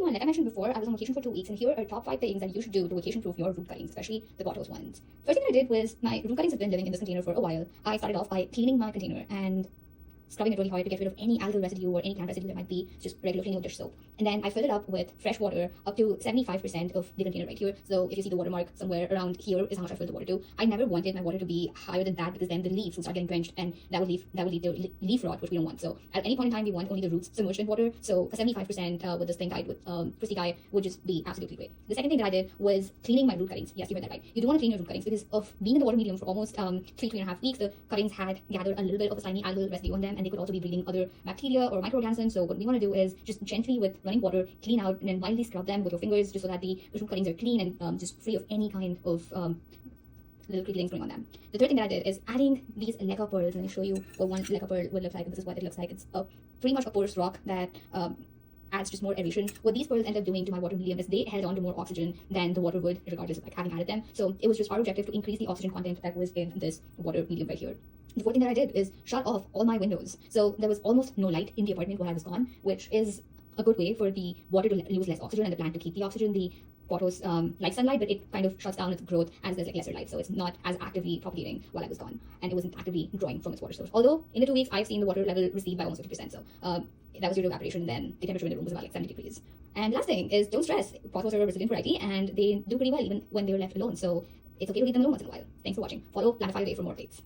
everyone, like I mentioned before, I was on vacation for 2 weeks, and here are top 5 things that you should do to vacation-proof your root cuttings, especially the bottles ones. First thing that I did was, my root cuttings have been living in this container for a while. I started off by cleaning my container and scrubbing it really hard to get rid of any algal residue or any plant residue that might be, just regular cleaning of dish soap. And then I filled it up with fresh water up to 75% of the container right here. So if you see the watermark somewhere around here is how much I filled the water to. I never wanted my water to be higher than that, because then the leaves will start getting drenched, and that would lead to leaf rot, which we don't want. So at any point in time, we want only the roots submerged in water. So a 75% with this thing tied with Christy Guy would just be absolutely great. The second thing that I did was cleaning my root cuttings. Yes, you heard that right. You do want to clean your root cuttings, because of being in the water medium for almost 3.5 weeks, the cuttings had gathered a little bit of a slimy algal residue on them, and they could also be breeding other bacteria or microorganisms. So what we want to do is just gently, with running water, clean out and then mildly scrub them with your fingers, just so that the root cuttings are clean and just free of any kind of little creaklings going on them. The third thing that I did is adding these leca pearls. Let me show you what one leca pearl would look like. This is what it looks like. It's pretty much a porous rock that adds just more aeration. What these pearls end up doing to my water medium is they held on to more oxygen than the water would, regardless of like having added them. So it was just our objective to increase the oxygen content that was in this water medium right here. The fourth thing that I did is shut off all my windows. So there was almost no light in the apartment while I was gone, which is a good way for the water to lose less oxygen and the plant to keep the oxygen. The pothos like sunlight, but it kind of shuts down its growth as there's like lesser light, so it's not as actively propagating while I was gone, and it wasn't actively drawing from its water source. Although in the 2 weeks, I've seen the water level recede by almost 50%, so that was due to evaporation, and then the temperature in the room was about like 70 degrees. And last thing is, don't stress. Pothos are a resilient variety, and they do pretty well even when they're left alone, so it's okay to leave them alone once in a while. Thanks for watching. Follow Planify Today for more updates.